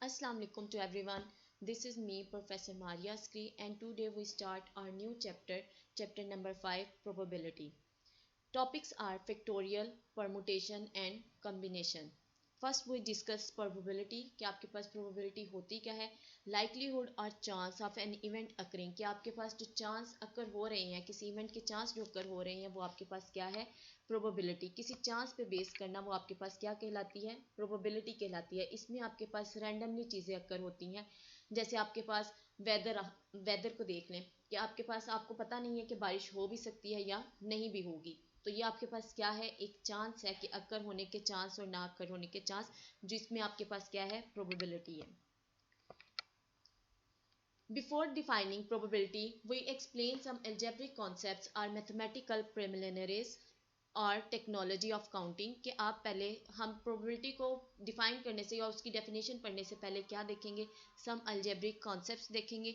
Assalamu alaikum to everyone. This is me, Professor Maria Skri, and today we start our new chapter, chapter number 5, probability. Topics are factorial, permutation and combination. First we discuss probability कि आपके पास probability होती क्या है, likelihood और chance of an event occurring कि आपके पास जो chance occur हो रहे हैं, किसी event के chance जो occur हो रहे हैं वो आपके पास क्या है, probability. किसी chance पे base करना वो आपके पास क्या कहलाती है, probability कहलाती है. इसमें आपके पास randomly चीज़ें occur होती हैं. जैसे आपके पास वेदर को देख लें कि आपके पास आपको पता नहीं है कि बारिश हो भी सकती है या नहीं भी होगी, तो ये आपके पास क्या है, एक चांस है कि अक्कर होने के चांस और ना अक्कर होने के चांस, जिसमें आपके पास क्या है, प्रोबेबिलिटी है. Before defining probability we explain some algebraic concepts और मैथमेटिकल प्रिलिमिनरीज और टेक्नोलॉजी ऑफ काउंटिंग कि आप पहले हम प्रोबेबिलिटी को डिफाइन करने से या उसकी डेफिनेशन पढ़ने से पहले क्या देखेंगे, सम अलजेब्रिक कॉन्सेप्ट्स देखेंगे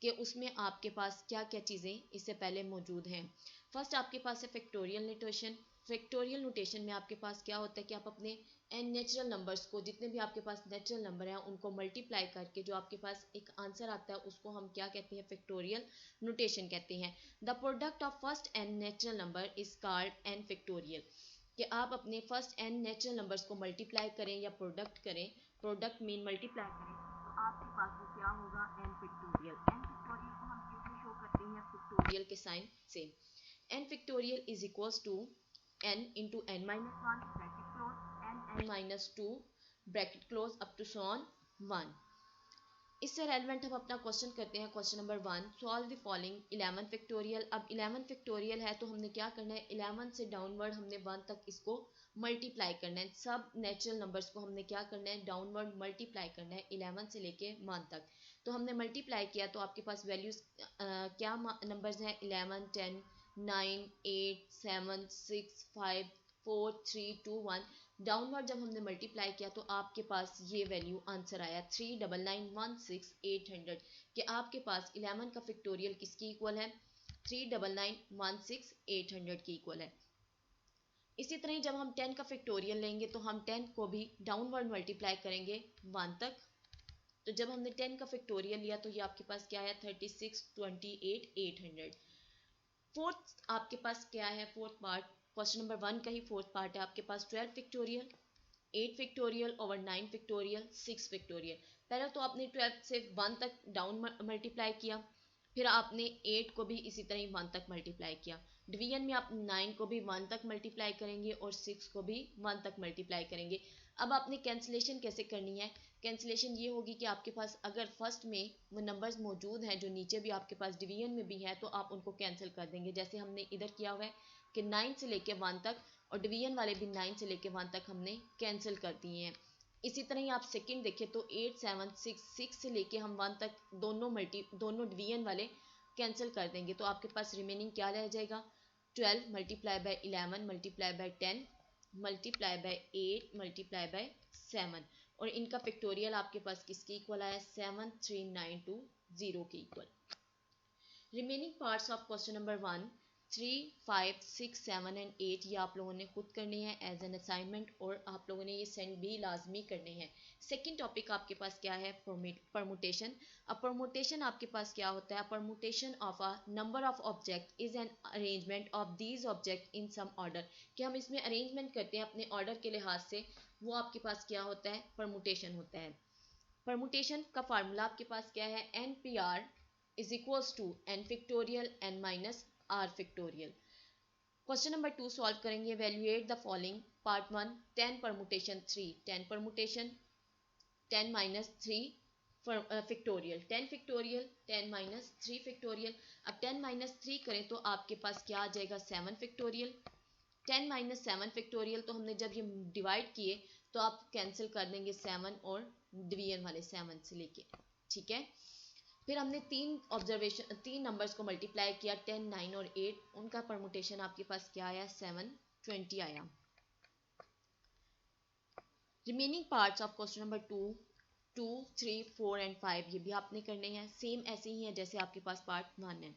कि उसमें आपके पास क्या क्या चीज़ें इससे पहले मौजूद हैं. फर्स्ट आपके पास है फैक्टोरियल नोटेशन. फैक्टोरियल नोटेशन में आपके पास क्या होता है कि आप अपने एन नेचुरल नंबर्स को, जितने भी आपके पास नेचुरल नंबर हैं उनको मल्टीप्लाई करके जो आपके पास एक आंसर आता है उसको हम क्या कहते हैं, फैक्टोरियल नोटेशन कहते हैं. The product of first n natural number is called n factorial कि आप अपने फर्स्ट एन नेचुरल नंबर्स को मल्टीप्लाई करें या प्रोडक्ट करें, प्रोडक्ट मीन मल्टीप्लाई करें, तो आपके पास वो क्या होगा, एन फैक्टोरियल. एन फैक्टोरियल को हम कैसे शो करते हैं, फैक्टोरियल के साइन से. N factorial is equals to n into n minus 1 bracket close n minus 2 bracket close up to so on 1. इससे रेलिवेंट हम अपना क्वेश्चन करते हैं. Question number 1, solve the following 11 factorial. अब 11 फैक्टोरियल है तो हमने क्या करना है, 11 से डाउनवर्ड हमने 1 तक इसको मल्टीप्लाई करना है. सब नेचुरल नंबर्स को हमने क्या करना है, डाउनवर्ड मल्टीप्लाई करना है 11 से लेके 1 तक. तो हमने मल्टीप्लाई किया तो आपके पास वैल्यूज क्या नंबर्स हैं, 11, 10, 9, 8, 7, 6, 5, 4, 3, 2, 1. डाउनवर्ड जब हमने मल्टीप्लाई किया तो आपके पास ये वैल्यू आंसर आया 39916,800 कि आपके पास 11 का फैक्टोरियल किसकी इक्वल है, 39916,800 की इक्वल है. इसी तरह जब हम 10 का फैक्टोरियल लेंगे तो हम 10 को भी डाउनवर्ड मल्टीप्लाई करेंगे 1 तक. तो जब हमने 10 का फैक्टोरियल लिया तो ये आपके पास क्या है, 3628,800. फोर्थ आपके पास क्या है, फोर्थ पार्ट क्वेश्चन नंबर 1 का ही फोर्थ पार्ट है आपके पास 12 factorial, 8 factorial over 9 factorial, 6 factorial. पहले तो आपने 12 से 1 तक डाउन मल्टीप्लाई किया, फिर आपने 8 को भी इसी तरह 1 तक मल्टीप्लाई किया. डिवीजन में आप 9 को भी 1 तक मल्टीप्लाई करेंगे और 6 को भी 1 तक मल्टीप्लाई करेंगे. अब आपने कैंसिलेशन कैसे करनी है, कैंसिलेशन ये होगी कि आपके पास अगर फर्स्ट में वो नंबर्स मौजूद हैं जो नीचे भी आपके पास डिवीजन में भी हैं तो आप उनको कैंसिल कर देंगे. जैसे हमने इधर किया हुआ है कि 9 से लेके 1 तक और डिवीजन वाले भी 9 से लेके 1 तक हमने कैंसिल कर दिए हैं. इसी तरह ही आप सेकंड देखिए तो 8, 7, 6 से लेके हम 1 तक दोनों डिवीजन वाले कैंसिल कर देंगे. तो आपके पास रिमेनिंग क्या रह जाएगा, 12 multiply by 11 multiply by 10 multiply by 8 multiply by 7 और इनका फैक्टोरियल आपके पास किसके इक्वल आया, 73920 के equal. Remaining parts of question number 1, 3, 5, 6, 7 and 8 ये आप लोगों ने खुद करने हैं एज एन असाइनमेंट और आप लोगों ने ये सेंड भी लाजमी करने हैं. सेकंड टॉपिक आपके पास क्या है, परमुटेशन. अब परमुटेशन आपके पास क्या होता है, permutation of a number of object is an arrangement of these object in some order कि हम इसमें अरेंजमेंट करते हैं अपने ऑर्डर के लिहाज से, वो आपके पास क्या होता है, परमुटेशन होता है. परमुटेशन का फार्मूला आपके पास क्या है, n P r is equals to n factorial n minus r factorial. Question number 2 solve करेंगे. Evaluate the following. Part 1, 10 permutation 3, 10 permutation 10 minus 3 factorial, 10 factorial 10 minus 3 factorial. अब 10 माइनस 3 करें तो आपके पास क्या आ जाएगा, 7 फैक्टोरियल. 10 माइनस 7 फैक्टोरियल तो हमने जब ये डिवाइड किए तो आप कैंसिल कर देंगे 7 और डिवीजन वाले 7 से लेके, ठीक है. फिर हमने तीन नंबर्स को मल्टीप्लाई किया, 10, 9 और 8. उनका परमुटेशन आपके पास क्या आया, 720 आया. Remaining parts of question number 2, 3, 4 and 5 ये भी आपने करने हैं सेम ऐसे ही है जैसे आपके पास पार्ट 1 है.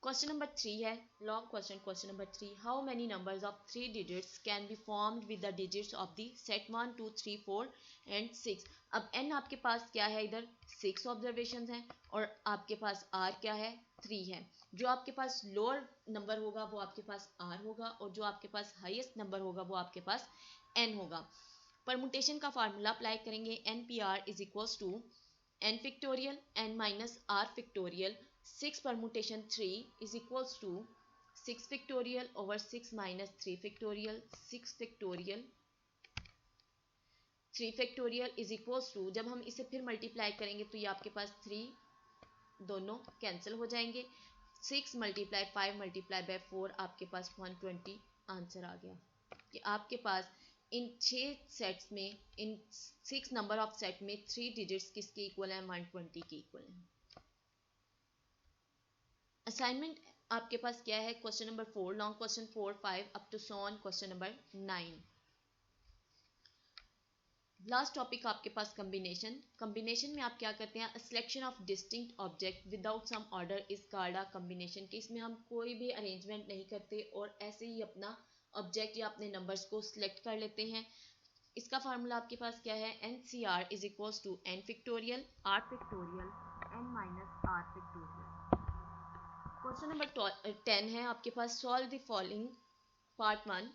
क्वेश्चन नंबर 3 है long question. Question number 3, how many numbers of 3 digits can be formed with the digits of the set 1 2 3 4 and 6. अब n आपके पास क्या है, इधर 6 ऑब्जर्वेशन हैं और आपके पास r क्या है, 3 है. जो आपके पास लोअर नंबर होगा वो आपके पास r होगा और जो आपके पास हाईएस्ट नंबर होगा वो आपके पास n होगा. परमुटेशन का फार्मूला अप्लाई करेंगे. N P r is equals to n factorial n minus r factorial. 6 permutation 3 is equals to 6 factorial over 6 minus 3 factorial. 6 factorial 3 factorial is equals to, जब हम इसे फिर मल्टीप्लाई करेंगे तो ये आपके पास 3 दोनों कैंसिल हो जाएंगे. 6 मल्टीप्लाई 5 मल्टीप्लाई बाय 4 आपके पास 120 आंसर आ गया. कि आपके पास इन 6 सेट्स में, इन 6 नंबर ऑफ सेट में 3 डिजिट्स किसके इक्वल है, 120 के इक्वल है. असाइनमेंट आपके पास क्या है, question number 4 long question 4 5 up to so on question number 9. Last topic आपके पास कम्बिनेशन. कम्बिनेशन में आप क्या करते हैं, selection of distinct object without some order is called a combination. कि इसमें हम कोई भी अरेंजमेंट नहीं करते और ऐसे ही अपना ऑब्जेक्ट या अपने नंबर्स को सिलेक्ट कर लेते हैं. इसका फार्मूला आपके पास क्या है, n C r is equals to n factorial r factorial n minus r factorial. Question number 10 है आपके पास, solve the following. Part 1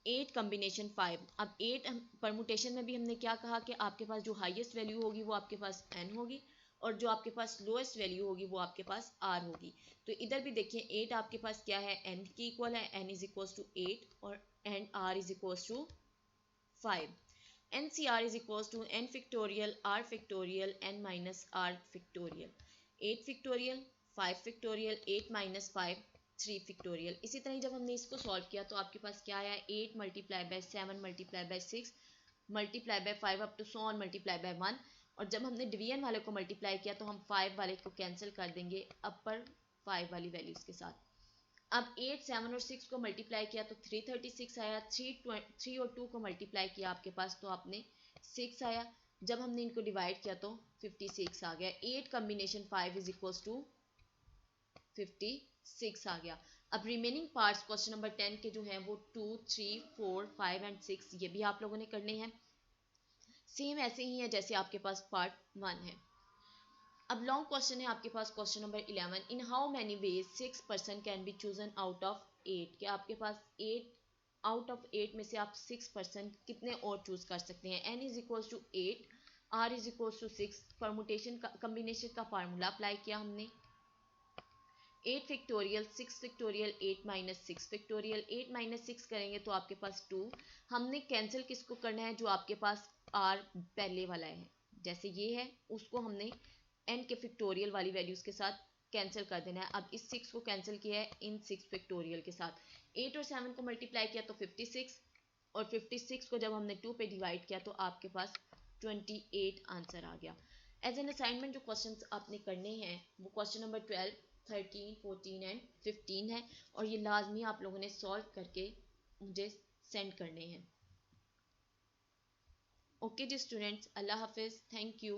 8 combination 5. अब 8 परमुटेशन में भी हमने क्या कहा कि आपके पास जो हाईएस्ट वैल्यू होगी वो आपके पास n होगी और जो आपके पास लोएस्ट वैल्यू होगी वो आपके पास r होगी. तो इधर भी देखिए 8 आपके पास क्या है, n की इक्वल है, n इज इक्वल्स टू 8 और and r is equals to 5. N C r is equals to n factorial r factorial n minus r factorial. 8 factorial 5 factorial 8 minus 5 3 factorial. इसी तरह जब हमने इसको सॉल्व किया तो आपके पास क्या आया, 8 multiply by 7 multiply by 6 multiply by 5 up to so on multiply by 1. और जब हमने डिवीजन वाले को मल्टीप्लाई किया तो हम 5 वाले को कैंसिल कर देंगे अपर 5 वाली वैल्यूज के साथ. अब 8 7 और 6 को मल्टीप्लाई किया तो 336 आया. 3 और 2 को मल्टीप्लाई किया आपके पास तो आपने 6 आया. जब हमने इनको डिवाइड किया तो 56 आ गया. 8 कम्बिनेशन 5 इज इक्वल्स टू 56 आ गया. अब रिमेनिंग पार्ट्स क्वेश्चन नंबर 10 के जो हैं वो 2 3 4 5 एंड 6 ये भी आप लोगों ने करने हैं. सेम ऐसे ही है जैसे आपके पास पार्ट 1 है. अब लॉन्ग क्वेश्चन है आपके पास question number 11. In how many ways 6 person can be chosen out of 8. कि आपके पास 8 आउट ऑफ 8 में से आप 6 पर्सन कितने और चूज कर सकते हैं. n is equals to 8 r is equals to 6. Permutation का कम्बिनेशन का फार्मूला अप्लाई किया हमने. 8 factorial 6 factorial 8 minus 6 factorial. 8 minus 6 करेंगे तो आपके पास 2. हमने कैंसिल किसको करना है, जो आपके पास r पहले वाला है जैसे ये है उसको हमने n के फिक्टोरियल वाली वैल्यूज के साथ कैंसिल कर देना है. अब इस 6 को कैंसिल किया है इन 6 फिक्टोरियल के साथ. 8 और 7 को मल्टीप्लाई किया तो 56 और 56 को जब हमने 2 पे डिवाइड किया तो आपके पास 28 आंसर आ गया. एज एन असाइनमेंट जो क्वेश्चंस आपने करने हैं वो क्वेश्चन नंबर 12 13 14 एंड 15 है और ये लाजमी आप लोगों ने सॉल्व करके मुझे सेंड करने हैं. ओके जी स्टूडेंट्स, अल्लाह हाफिज़, थैंक यू.